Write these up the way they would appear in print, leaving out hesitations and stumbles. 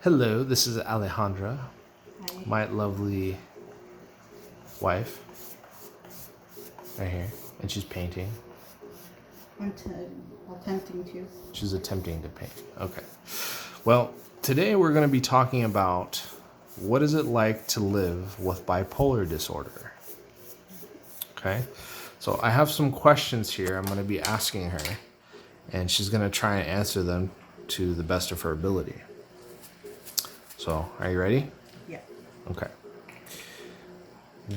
Hello, this is Alejandra, Hi. my lovely wife, right here, and she's painting. Attempting to. She's attempting to paint. Okay. Well, today we're going to be talking about what is it like to live with bipolar disorder. Okay. So I have some questions here I'm going to be asking her, and she's going to try and answer them to the best of her ability. So, are you ready? Yeah. Okay.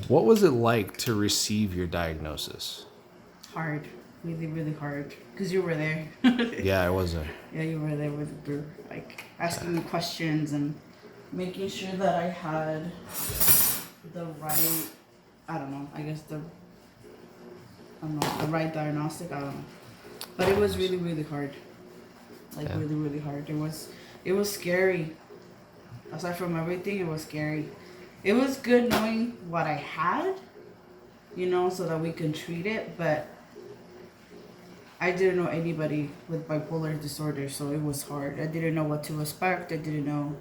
What was it like to receive your diagnosis? Hard. Really, really hard. Because you were there. Yeah, I was there. Yeah, you were there with the asking me questions and making sure that I had the right, I don't know, the right diagnostic. I don't know. But it was really, really hard. Yeah. Really, really hard. It was scary. Aside from everything, it was scary. It was good knowing what I had, so that we can treat it, but I didn't know anybody with bipolar disorder, so it was hard. I didn't know what to expect. I didn't know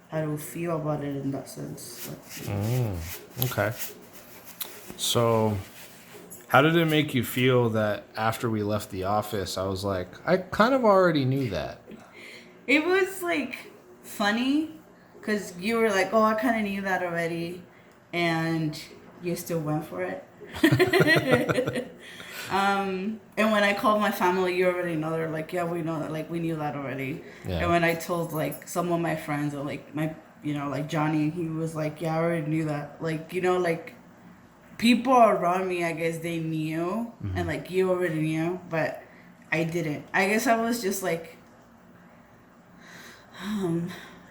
how to feel about it in that sense. Okay. So, how did it make you feel that after we left the office, I was like, I kind of already knew that? It was funny because you were like, oh, I kind of knew that already, and you still went for it. And when I called my family, you already know. They're like, yeah, we know that. We knew that already. Yeah. And when I told some of my friends, or my, Johnny, he was like, yeah, I already knew that. People around me, I guess they knew, and you already knew, but I didn't. I guess I was just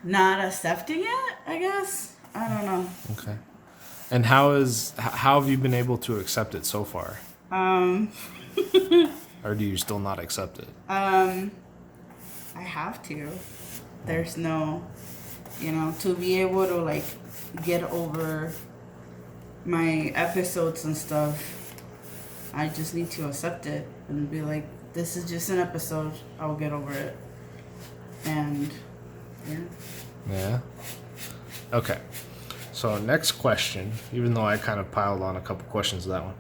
not accepting it. I guess I don't know. Okay. And how have you been able to accept it so far? Or do you still not accept it? I have to. There's no, to be able to get over my episodes and stuff. I just need to accept it and be like, this is just an episode. I'll get over it. And yeah. Yeah. Okay. So next question, even though I kind of piled on a couple questions to that one.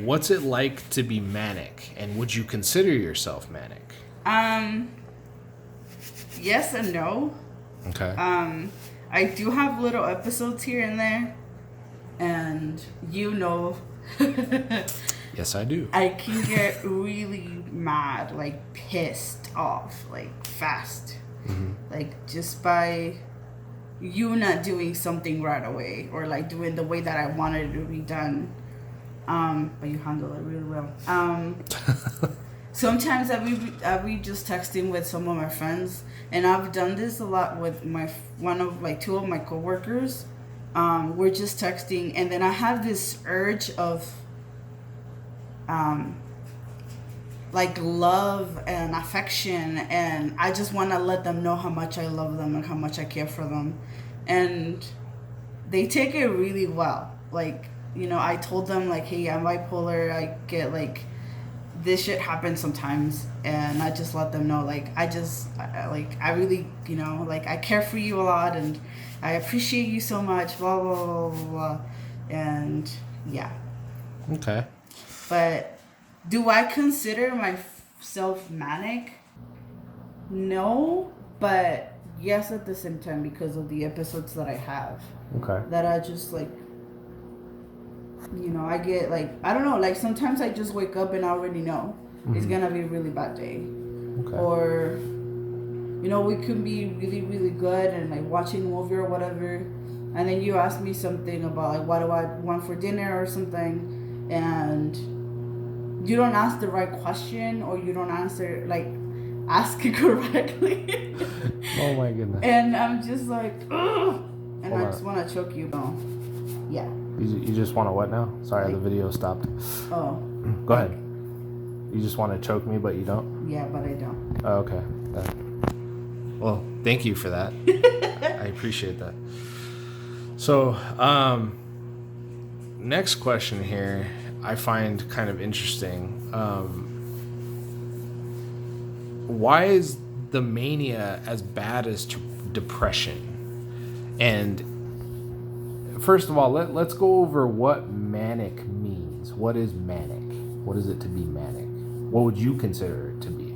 What's it like to be manic? And would you consider yourself manic? Yes and no. Okay. I do have little episodes here and there. And Yes, I do. I can get really mad, pissed off, fast. Just by you not doing something right away, or doing the way that I wanted it to be done. But you handle it really well. Sometimes I be just texting with some of my friends, and I've done this a lot with two of my coworkers. We're just texting, and then I have this urge of love and affection, and I just want to let them know how much I love them and how much I care for them, and they take it really well. I told them hey, I'm bipolar. I get this shit happens sometimes, and I just let them know I really I care for you a lot, and I appreciate you so much, blah blah blah blah blah, and yeah. Okay. But do I consider myself manic? No, but yes at the same time, because of the episodes that I have. Okay. That I just I get I don't know, sometimes I just wake up and I already know it's gonna be a really bad day. Okay. Or we could be really, really good and watching a movie or whatever, and then you ask me something about what do I want for dinner or something, and you don't ask the right question, or you don't answer ask it correctly. Oh my goodness. And I'm just ugh, and Hold I on. just want to choke you. No. Yeah. You just want to what now? Sorry, the video stopped. Oh. Go ahead. You just want to choke me, but you don't? Yeah, but I don't. Oh, okay. Well, thank you for that. I appreciate that. So, next question here I find kind of interesting. Why is the mania as bad as depression. And first of all, let's go over what manic means. What is manic? What is it to be manic? What would you consider it to be?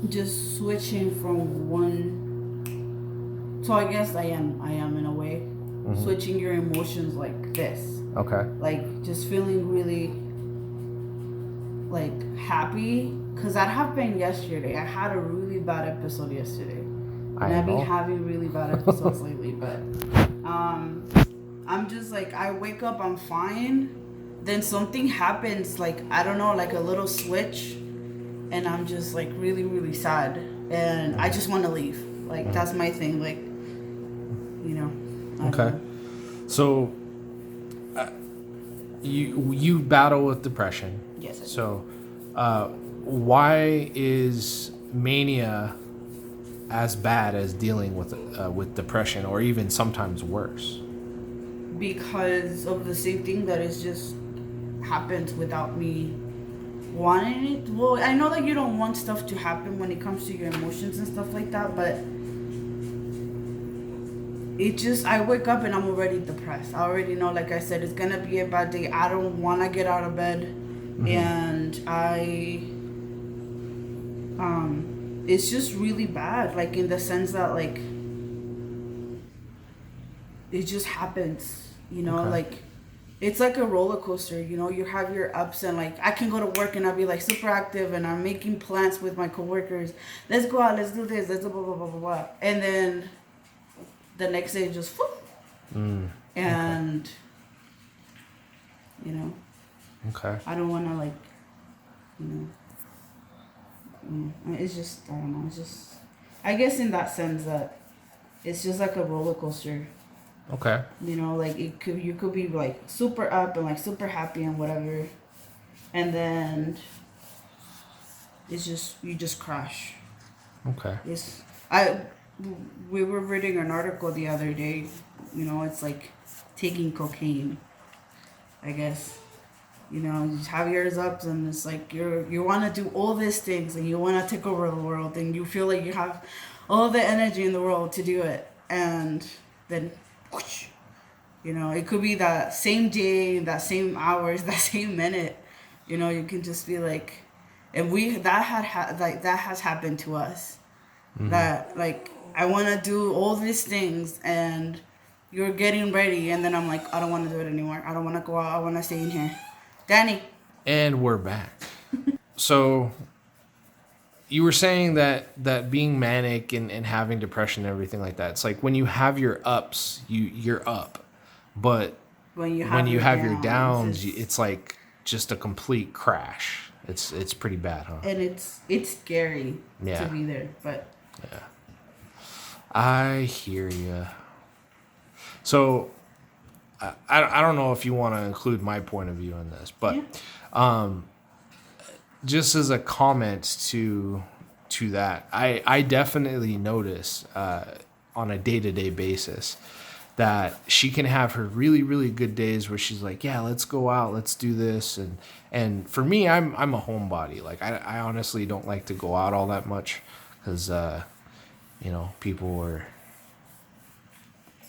Just switching from one. So I guess I am in a way. Switching your emotions like this. Okay. Like just feeling really like happy, because that happened yesterday. I had a really bad episode yesterday. And I've been having really bad episodes lately, but I'm just like, I wake up, I'm fine, then something happens, like I don't know, like a little switch, and I'm just like really, really sad, and I just want to leave. Like that's my thing, like, you know. Okay. So you battle with depression. Yes. I do. So why is mania as bad as dealing with depression, or even sometimes worse? Because of the same thing that is just happens without me wanting it. Well, I know that you don't want stuff to happen when it comes to your emotions and stuff like that, but it just, I wake up and I'm already depressed. I already know, like I said, it's gonna be a bad day. I don't want to get out of bed, and it's just really bad, like in the sense that like it just happens, you know. Okay. Like it's like a roller coaster, you know. You have your ups, and like I can go to work and I'll be like super active and I'm making plans with my coworkers. Let's go out, let's do this, let's do blah blah blah blah blah. And then the next day just whoop. And you know. Okay. I don't wanna like, you know. It's just, I don't know, it's just, I guess in that sense that it's just like a roller coaster. Okay. You know, like you could be like super up and like super happy and whatever, and then it's just, you just crash. Okay. We were reading an article the other day, you know, it's like taking cocaine, I guess. You know, you have yours ups, and it's like you want to do all these things, and you want to take over the world, and you feel like you have all the energy in the world to do it, and then whoosh, you know, it could be that same day, that same hours, that same minute, you know, you can just be like, and that has happened to us. That like I want to do all these things, and you're getting ready, and then I'm like, I don't want to do it anymore. I don't want to go out. I want to stay in here. Danny. And we're back. So you were saying that being manic and having depression and everything like that, it's like when you have your ups, you're up. But when you have your downs, it's like just a complete crash. It's pretty bad, huh? And it's scary to be there, but yeah. I hear you. So I don't know if you want to include my point of view on this, but just as a comment to that, I definitely notice on a day-to-day basis that she can have her really, really good days where she's like, yeah, let's go out, let's do this. And for me, I'm a homebody. Like I honestly don't like to go out all that much because, you know, people are,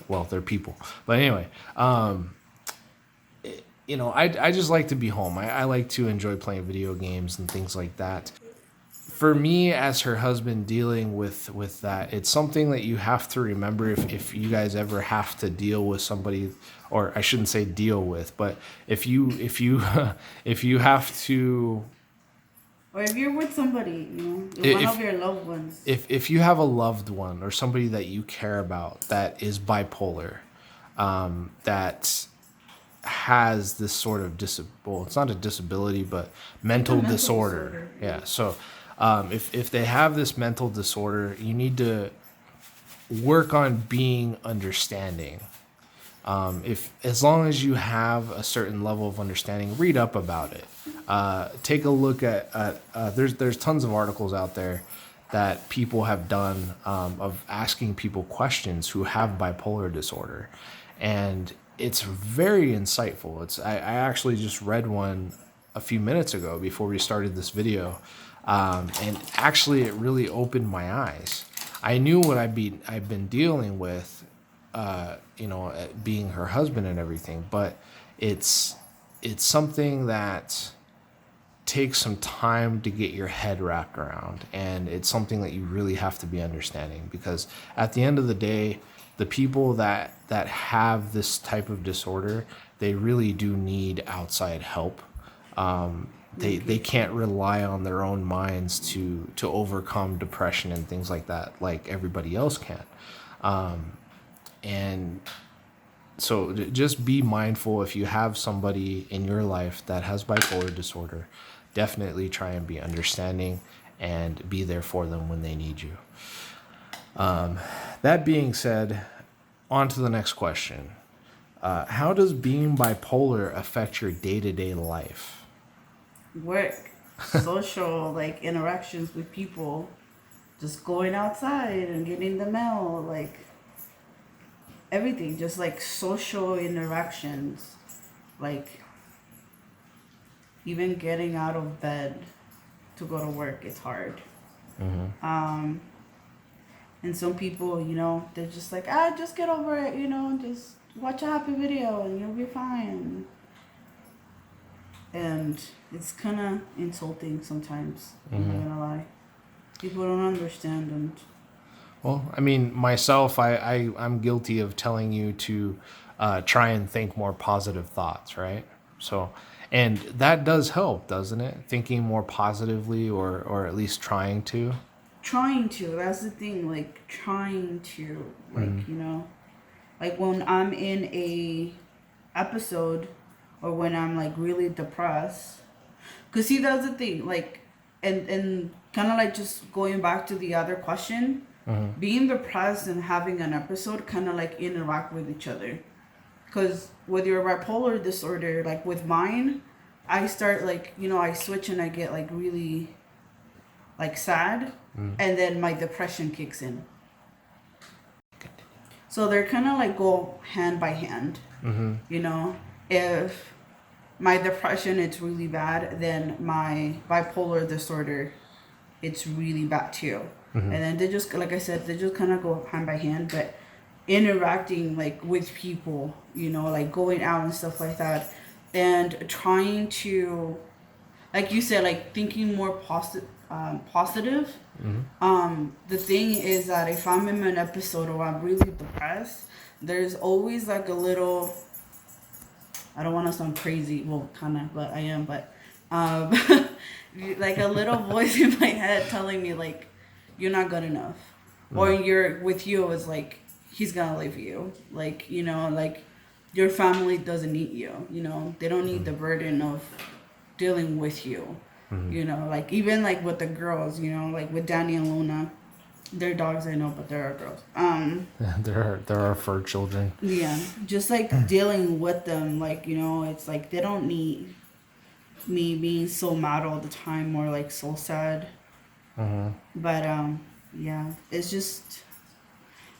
well, they're people. But anyway, you know, I just like to be home. I like to enjoy playing video games and things like that. For me, as her husband, dealing with that, it's something that you have to remember if you guys ever have to deal with somebody, or I shouldn't say deal with, but if you if you have to, or if you're with somebody, you know, one of your loved ones. If you have a loved one or somebody that you care about that is bipolar, that has this sort of well, it's not a disability, but mental disorder. Yeah. So if they have this mental disorder, you need to work on being understanding. As long as you have a certain level of understanding, read up about it. Take a look at there's tons of articles out there that people have done of asking people questions who have bipolar disorder, and it's very insightful. I actually just read one a few minutes ago before we started this video, and actually it really opened my eyes. I knew what I've been dealing with, being her husband and everything, but it's something that takes some time to get your head wrapped around, and it's something that you really have to be understanding, because at the end of the day, the people that have this type of disorder, they really do need outside help. They can't rely on their own minds to overcome depression and things like that, like everybody else can. And so just be mindful, if you have somebody in your life that has bipolar disorder, definitely try and be understanding and be there for them when they need you. That being said, on to the next question. How does being bipolar affect your day-to-day life? Work, social, like interactions with people, just going outside and getting the mail, like everything, just like social interactions, like even getting out of bed to go to work, it's hard. And some people, they're just like, just get over it, just watch a happy video and you'll be fine. And it's kind of insulting sometimes. I'm not gonna lie. People don't understand. And Well, I mean, myself, I'm guilty of telling you to try and think more positive thoughts, right? So, and that does help, doesn't it? Thinking more positively, or at least trying to. that's the thing, like trying to, like, like when I'm in a episode or when I'm like really depressed. Cause see, that's the thing, like, and kind of like just going back to the other question, being depressed and having an episode kind of like interact with each other. Cause with your bipolar disorder, like with mine, I start like, I switch and I get like really like sad, and then my depression kicks in. So they're kind of like go hand by hand. If my depression it's really bad, then my bipolar disorder it's really bad too. And then they just, like I said, they just kind of go hand by hand. But interacting like with people, like going out and stuff like that, and trying to, like you said, like thinking more positive. The thing is that if I'm in an episode or I'm really depressed, there's always like a little, I don't want to sound crazy, well, kind of, but I am, but like a little voice in my head telling me like, you're not good enough, or you're with you is like, he's gonna leave you, like, like your family doesn't need you, they don't need the burden of dealing with you. Like even like with the girls, like with Danny and Luna, they're dogs, I know, but there are girls. There are fur children. Yeah, just like dealing with them, like, it's like they don't need me being so mad all the time or like so sad. But yeah, it's just,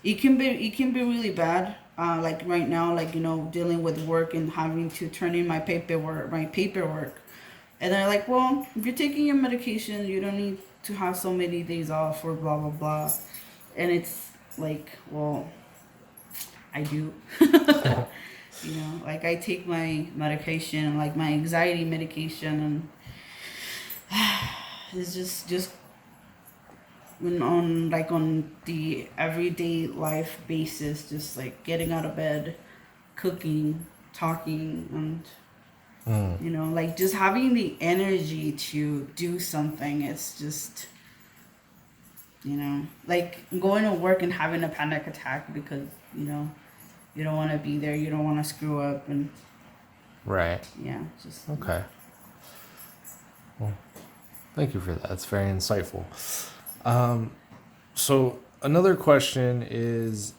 it can be really bad. Like right now, like, dealing with work and having to turn in my paperwork. And they're like, well, if you're taking your medication, you don't need to have so many days off or blah, blah, blah. And it's like, well, I do. Like I take my medication, like my anxiety medication, and it's just on the everyday life basis, just like getting out of bed, cooking, talking, and like just having the energy to do something. It's just, like going to work and having a panic attack because, you don't want to be there. You don't want to screw up. And Right. yeah, just. Okay. Well, thank you for that. It's very insightful. So another question is,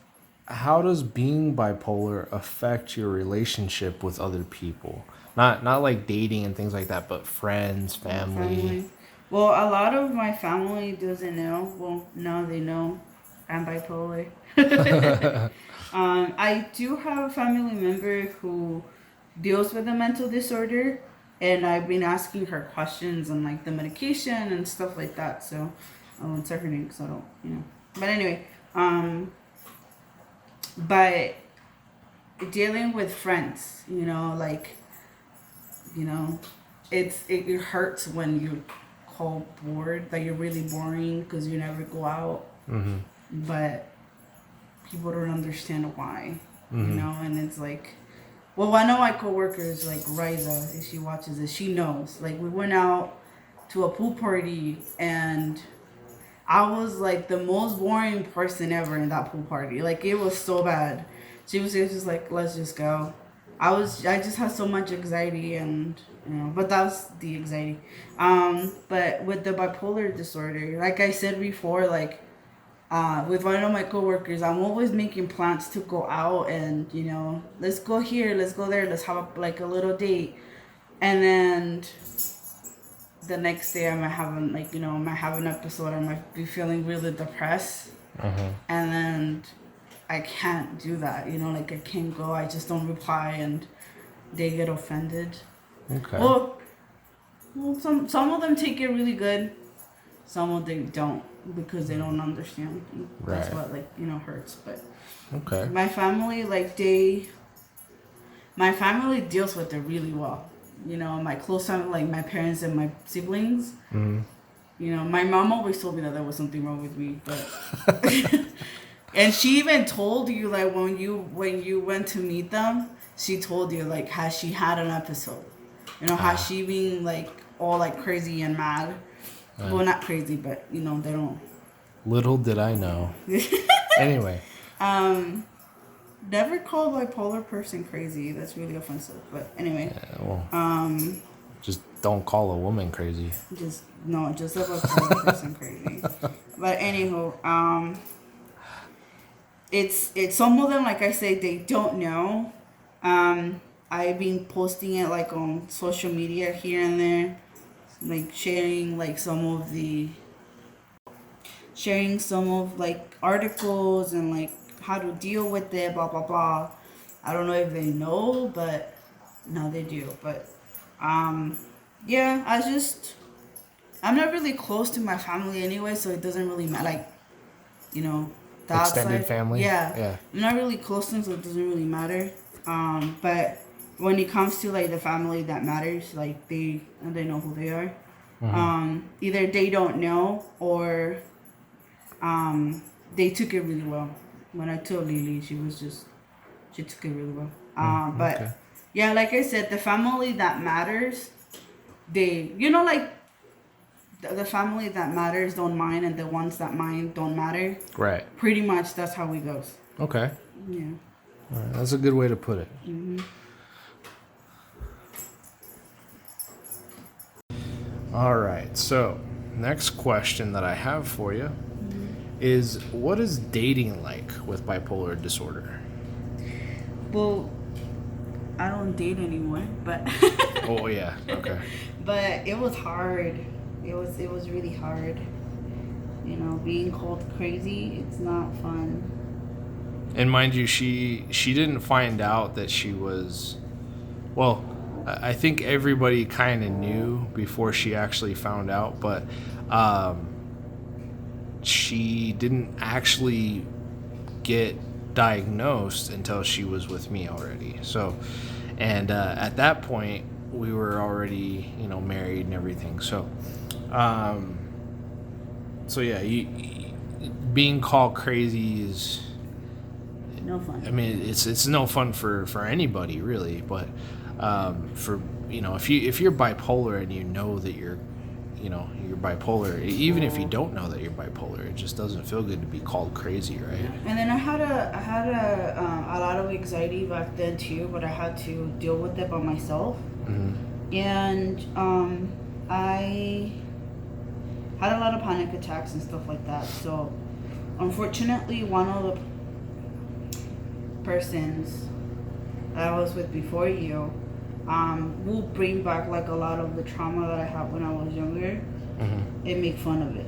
how does being bipolar affect your relationship with other people? Not like dating and things like that, but friends, family. Well, a lot of my family doesn't know. Well, now they know I'm bipolar. I do have a family member who deals with a mental disorder, and I've been asking her questions on like the medication and stuff like that. So I won't say her name because I don't, But anyway, but dealing with friends, like, you know, it hurts when you call bored, that you're really boring because you never go out. Mm-hmm. But people don't understand why, Mm-hmm. and it's like, well, I know my coworkers, like Riza, if she watches this, she knows. Like, we went out to a pool party, and I was like the most boring person ever in that pool party. Like, it was so bad. She was just like, let's just go. I just had so much anxiety, and but that was the anxiety. But with the bipolar disorder, like I said before, like with one of my coworkers, I'm always making plans to go out, and let's go here, let's go there, let's have like a little date, and then the next day I might have I might have an episode. I might be feeling really depressed, and then I can't do that. Like I can't go. I just don't reply, and they get offended. Okay. Well, some of them take it really good. Some of them don't, because they don't understand. That's Right. what hurts. But Okay. my family, my family deals with it really well. My close family, like my parents and my siblings. Mm-hmm. My mom always told me that there was something wrong with me, but and she even told you, like, when you went to meet them, she told you, like, has she had an episode? Has she been like all like crazy and mad? Well, not crazy, but they don't. Little did I know. Anyway. Never call a bipolar person crazy. That's really offensive. But anyway. Yeah, well, just don't call a woman crazy. Just a bipolar person crazy. But anywho, it's some of them, like I say, they don't know. I've been posting it like on social media here and there, like sharing some of like articles and like how to deal with it, blah blah blah. I don't know if they know, but no, they do. But yeah, I'm not really close to my family anyway, so it doesn't really matter. Like, that Extended side, family? yeah, Yeah. I'm not really close to them, so it doesn't really matter. But when it comes to like the family that matters, like they know who they are. Either they don't know, or they took it really well. When I told Lily, she took it really well. But okay. yeah, like I said, the family that matters, they, like the family that matters don't mind, and the ones that mind don't matter. Right. Pretty much that's how it goes. Okay. Yeah. All right. That's a good way to put it. All right. So, next question that I have for you is, what is dating like with bipolar disorder? Well, I don't date anymore, but Oh, yeah. Okay. but it was hard. It was really hard. Being called crazy, it's not fun. And mind you, she didn't find out that she was, well, I think everybody kind of knew before she actually found out, but she didn't actually get diagnosed until she was with me already. So, and at that point, we were already, married and everything. So, yeah, being called crazy is, No fun. I mean, it's no fun for anybody really, but for if you're bipolar and you know that you're bipolar, even if you don't know that you're bipolar, it just doesn't feel good to be called crazy, right? And then I had a lot of anxiety back then too, but I had to deal with it by myself. And I had a lot of panic attacks and stuff like that. So unfortunately, one of the persons that I was with before you will bring back like a lot of the trauma that I had when I was younger and make fun of it.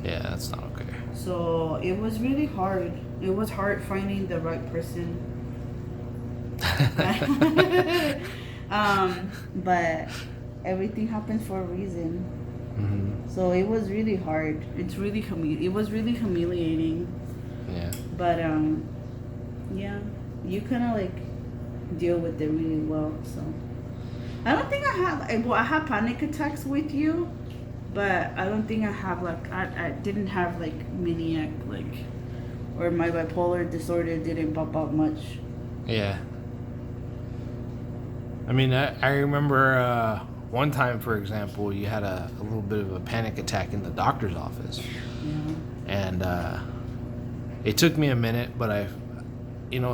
Yeah, that's not okay. So it was really hard. It was hard finding the right person. But everything happens for a reason. So it was really hard. It was really humiliating. Yeah. But yeah, you kind of like deal with it really well. So I don't think I have panic attacks with you, but I don't think I have like I didn't have like maniac like, or my bipolar disorder didn't pop up much. Yeah. I mean, I remember one time, for example, you had a little bit of a panic attack in the doctor's office. Yeah. And it took me a minute, but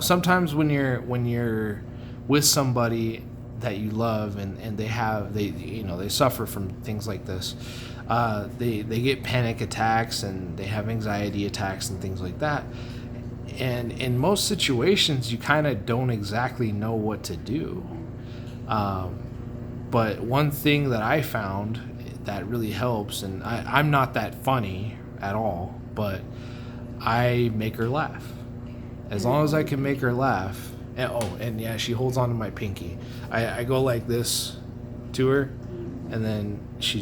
sometimes when you're with somebody that you love and they suffer from things like this, they get panic attacks and they have anxiety attacks and things like that. And in most situations, you kind of don't exactly know what to do. But one thing that I found that really helps, and I'm not that funny at all, but I make her laugh. As long as I can make her laugh. And yeah, she holds on to my pinky. I go like this to her, and then she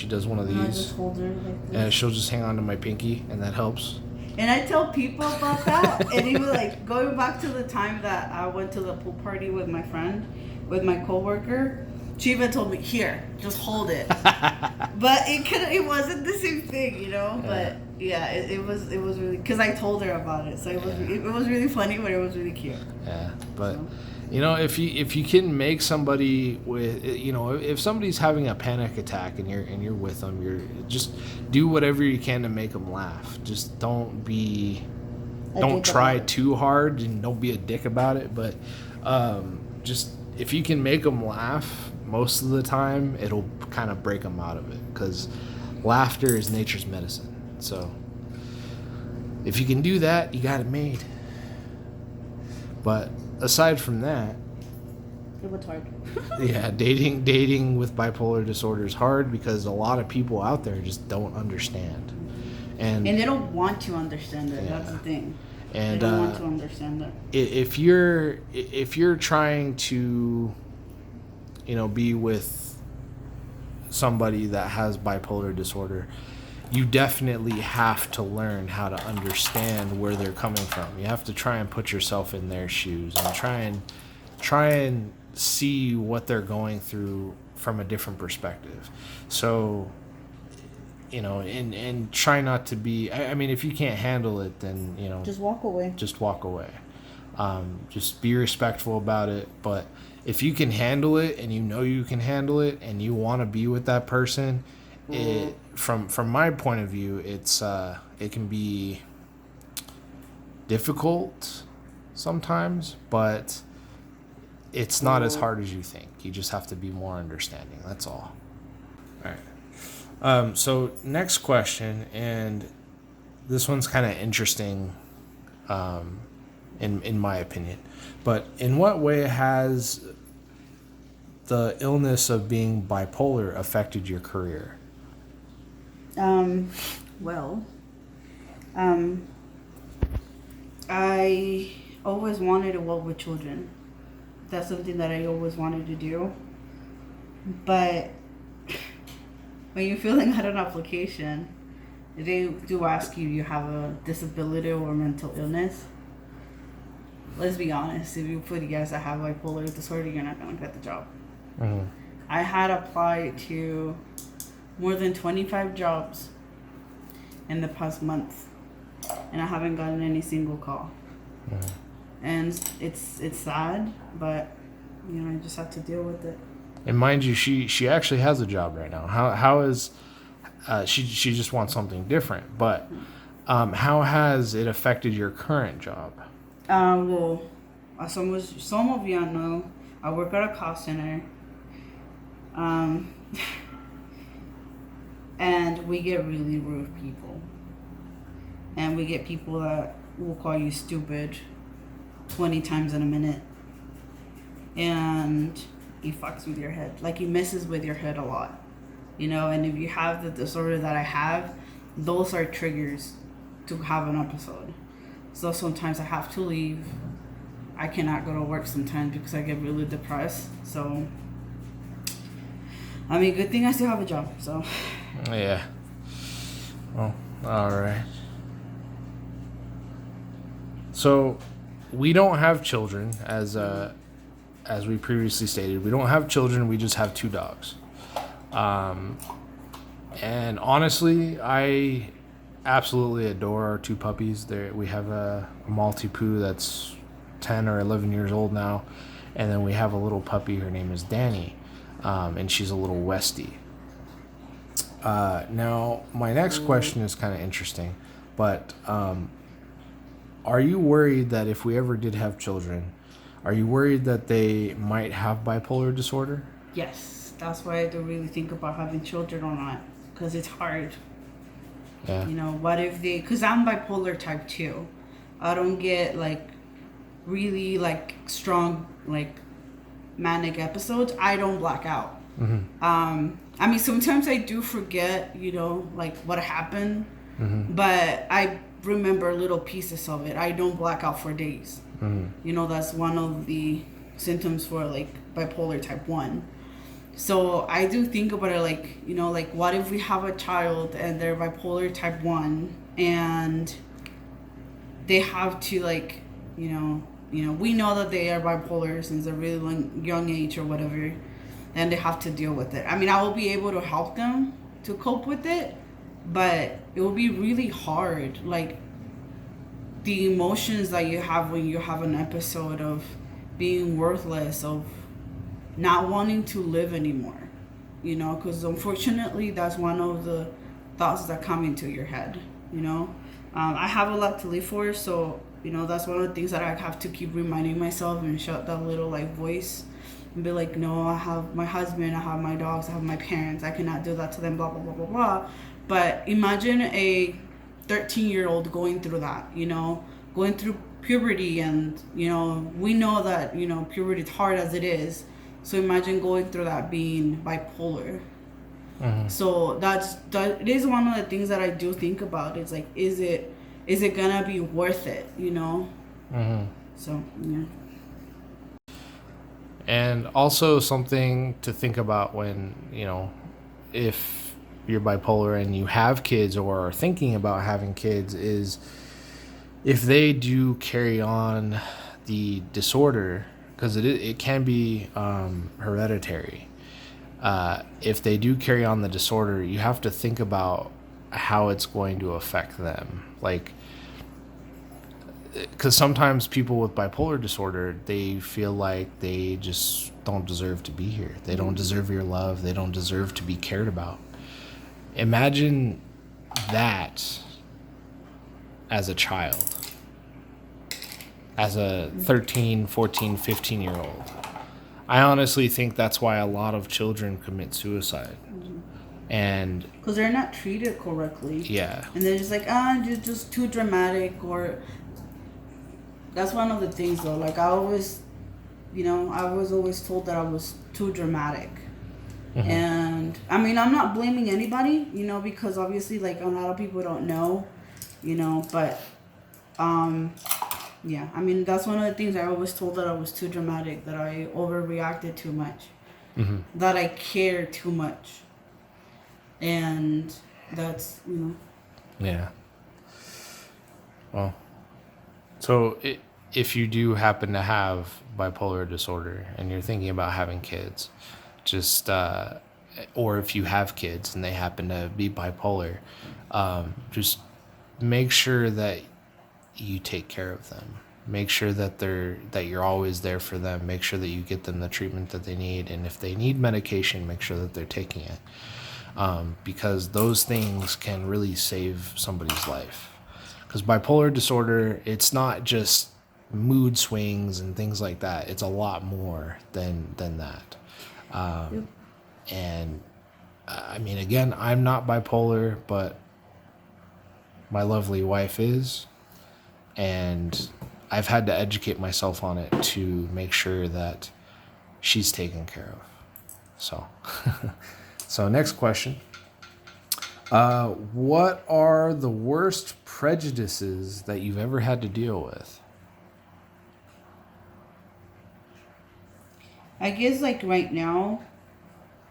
does one of these. I just hold her like this. And she'll just hang on to my pinky, and that helps. And I tell people about that, and even like going back to the time that I went to the pool party with my friend, with my coworker, she even told me, "Here, just hold it." But it wasn't the same thing, you know. But yeah, it was really, because I told her about it, so it was really funny, but it was really cute. Yeah, but if you can make somebody with, if somebody's having a panic attack and you're with them, you're just do whatever you can to make them laugh. Just don't try too hard and don't be a dick about it. But just if you can make them laugh, most of the time it'll kind of break them out of it, because laughter is nature's medicine. So if you can do that, you got it made. But aside from that, it was hard. Yeah, dating with bipolar disorder is hard because a lot of people out there just don't understand, and they don't want to understand it. Yeah. That's the thing. And they don't want to understand it. If you're trying to, be with somebody that has bipolar disorder, you definitely have to learn how to understand where they're coming from. You have to try and put yourself in their shoes and try and see what they're going through from a different perspective. So, and try not to be, I mean, if you can't handle it, then, just walk away. Just walk away. Just be respectful about it. But if you can handle it and you can handle it and you want to be with that person, from my point of view, it can be difficult sometimes, but it's not as hard as you think. You just have to be more understanding. That's all. All right. So next question, and this one's kind of interesting, in my opinion. But in what way has the illness of being bipolar affected your career? I always wanted to work with children. That's something that I always wanted to do. But when you're filling out an application, they do ask you have a disability or mental illness. Let's be honest, if you put yes, I have bipolar disorder, you're not going to get the job. Mm-hmm. I had applied to more than 25 jobs in the past month, and I haven't gotten any single call. Mm-hmm. And it's sad, but I just have to deal with it. And mind you, she actually has a job right now. How is she just wants something different, but how has it affected your current job? Well, some of you know, I work at a call center. And we get really rude people. And we get people that will call you stupid 20 times in a minute. And he fucks with your head. Like, he messes with your head a lot. And if you have the disorder that I have, those are triggers to have an episode. So sometimes I have to leave. I cannot go to work sometimes because I get really depressed. So, I mean, good thing I still have a job. So Yeah. Well, all right. So, we don't have children, as we previously stated. We don't have children. We just have 2 dogs. And honestly, I absolutely adore our 2 puppies. We have a Maltipoo that's 10 or 11 years old now, and then we have a little puppy. Her name is Danny, and she's a little Westie. Now, my next question is kind of interesting, but are you worried that if we ever did have children, are you worried that they might have bipolar disorder? Yes, that's why I don't really think about having children or not, because it's hard. Yeah. You know, what if they? Because I'm bipolar type 2. I don't get like really like strong like manic episodes. I don't black out. I mean, sometimes I do forget, you know, like what happened, but I remember little pieces of it. I don't black out for days. You know, that's one of the symptoms for like bipolar type 1. So I do think about it like, you know, like what if we have a child and they're bipolar type 1 and they have to like, we know that they are bipolar since a really young age or whatever, and they have to deal with it. I mean, I will be able to help them to cope with it, but it will be really hard. Like the emotions that you have when you have an episode of being worthless, of not wanting to live anymore, you know, because unfortunately that's one of the thoughts that come into your head, you know. I have a lot to live for, so, you know, that's one of the things that I have to keep reminding myself and shut that little like voice and be like, no, I have my husband, I have my dogs, I have my parents, I cannot do that to them, blah blah blah blah blah. But imagine a 13-year-old going through that, you know, going through puberty, and you know, we know that, you know, puberty is hard as it is. So imagine going through that being bipolar. So that it is one of the things that I do think about. It's like, is it gonna be worth it, you know? So yeah. And also something to think about when, you know, if you're bipolar and you have kids or are thinking about having kids, is if they do carry on the disorder, because it can be hereditary. If they do carry on the disorder, you have to think about how it's going to affect them. Like, because sometimes people with bipolar disorder, they feel like they just don't deserve to be here. They don't deserve your love. They don't deserve to be cared about. Imagine that as a child, as a 13, 14, 15-year-old. I honestly think that's why a lot of children commit suicide. And because they're not treated correctly. Yeah. And they're just like, you're just too dramatic, or that's one of the things though. Like I was always told that I was too dramatic. And I mean, I'm not blaming anybody, you know, because obviously like a lot of people don't know, you know, but yeah, I mean, that's one of the things I was told, that I was too dramatic, that I overreacted too much, that I cared too much. And that's, you know. Yeah. Well, so if you do happen to have bipolar disorder and you're thinking about having kids, just, or if you have kids and they happen to be bipolar, just make sure that you take care of them. Make sure that you're always there for them. Make sure that you get them the treatment that they need, and if they need medication, make sure that they're taking it, because those things can really save somebody's life. Because bipolar disorder, it's not just mood swings and things like that. It's a lot more than that. And I mean, again, I'm not bipolar, but my lovely wife is. And I've had to educate myself on it to make sure that she's taken care of. So, so next question. What are the worst prejudices that you've ever had to deal with? I guess like right now,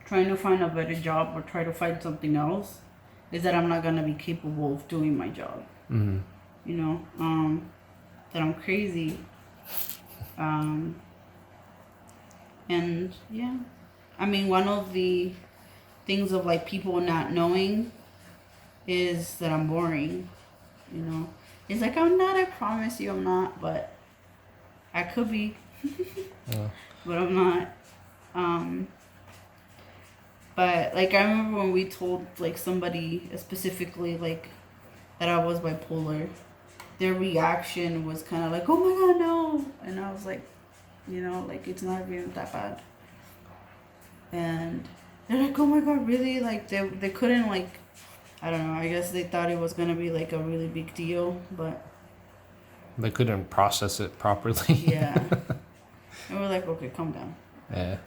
trying to find a better job or try to find something else is that I'm not gonna be capable of doing my job. Mm-hmm. You know, that I'm crazy. And yeah, I mean, one of the things of like people not knowing is that I'm boring. You know, it's like I'm not. I promise you, I'm not. But I could be, Yeah. but I'm not. But like I remember when we told like somebody specifically like that I was bipolar, their reaction was kind of like, "Oh my god, no!" And I was like, you know, like it's not even that bad. And they're like, "Oh my god, really?" Like they couldn't like, I don't know. I guess they thought it was gonna be like a really big deal, but They couldn't process it properly. yeah. And we're like, okay, calm down. Yeah.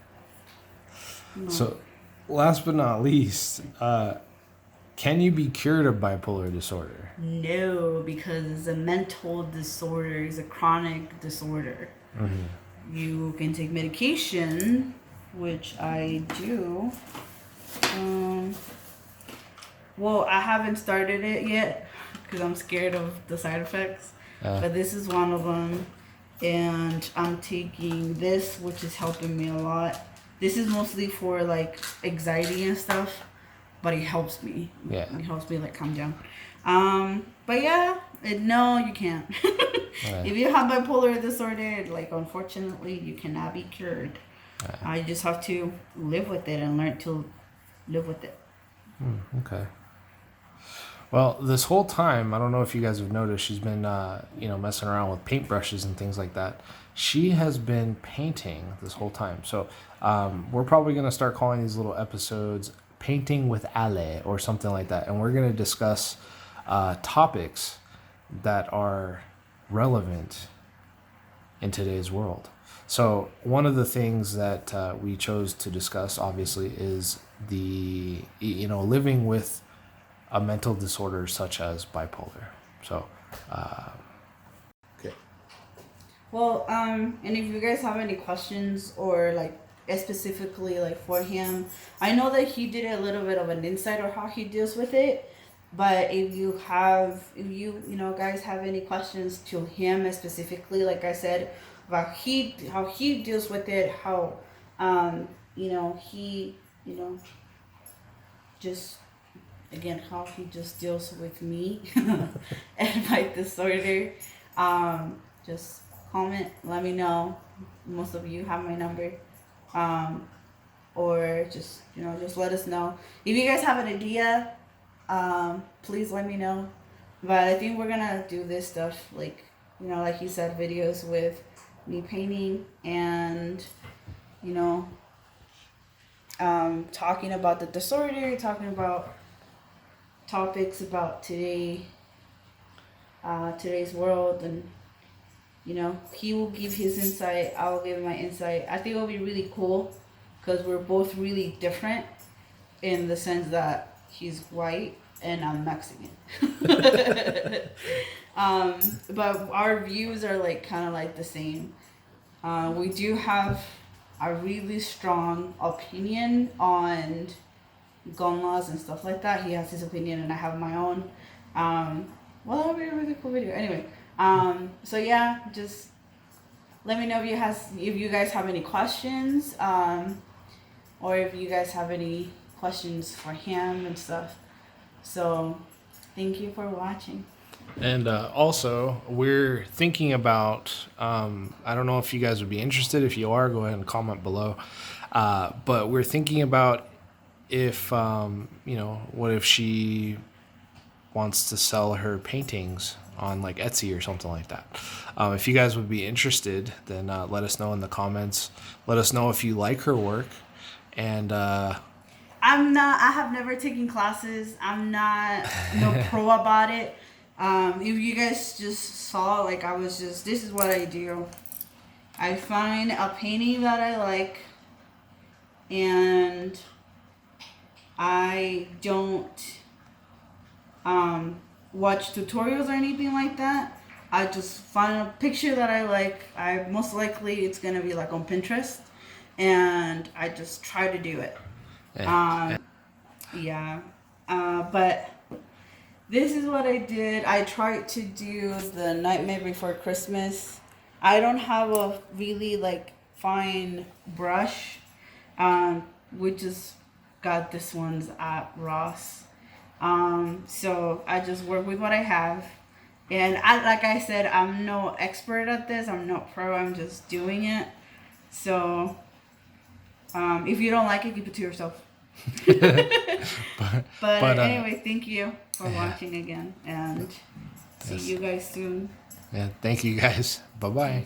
No. So, last but not least, can you be cured of bipolar disorder? No, because it's a mental disorder. It's a chronic disorder. Mm-hmm. You can take medication, which I do. Well, I haven't started it yet because I'm scared of the side effects. But this is one of them. And I'm taking this, which is helping me a lot. This is mostly for like anxiety and stuff, but it helps me. Yeah. It helps me like calm down. But yeah, no, you can't. Yeah. If you have bipolar disorder, like unfortunately, you cannot be cured. You just have to live with it and learn to live with it. Okay. Well, this whole time, I don't know if you guys have noticed, she's been, messing around with paintbrushes and things like that. She has been painting this whole time. So we're probably going to start calling these little episodes Painting with Ale or something like that. And we're going to discuss topics that are relevant in today's world. So one of the things that we chose to discuss, obviously, is living with a mental disorder such as bipolar. So, okay. Well, and if you guys have any questions or like specifically like for him, I know that he did a little bit of an insight or how he deals with it. But if you guys have any questions to him specifically, like I said, about how he deals with it, how he just again how he just deals with me and my disorder, just comment, let me know. Most of you have my number, or just let us know if you guys have an idea. Please let me know. But I think we're gonna do this stuff like like you said, videos with me painting and talking about the disorder, talking about topics about today's world, and he will give his insight, I will give my insight. I think it'll be really cool because we're both really different in the sense that he's white and I'm Mexican. But our views are like kind of like the same. We do have a really strong opinion on gun laws and stuff like that. He has his opinion and I have my own. That'll be a really cool video. Anyway, so yeah, just let me know if you guys have any questions, or if you guys have any questions for him and stuff. So thank you for watching. And also, we're thinking about, I don't know if you guys would be interested. If you are, go ahead and comment below. But we're thinking about if, what if she wants to sell her paintings on like Etsy or something like that. If you guys would be interested, then let us know in the comments. Let us know if you like her work. And I have never taken classes. I'm not no pro about it. If you guys just saw, like this is what I do. I find a painting that I like and I don't watch tutorials or anything like that. I just find a picture that I like. Most likely it's gonna be like on Pinterest, and I just try to do it. Yeah. But this is what I did. I tried to do the Nightmare Before Christmas. I don't have a really like fine brush. We just got this ones at Ross. So I just work with what I have. And like I said, I'm no expert at this. I'm not pro. I'm just doing it. So if you don't like it, keep it to yourself. But anyway, thank you for watching again, and see you guys soon. Yeah, thank you guys. Bye bye.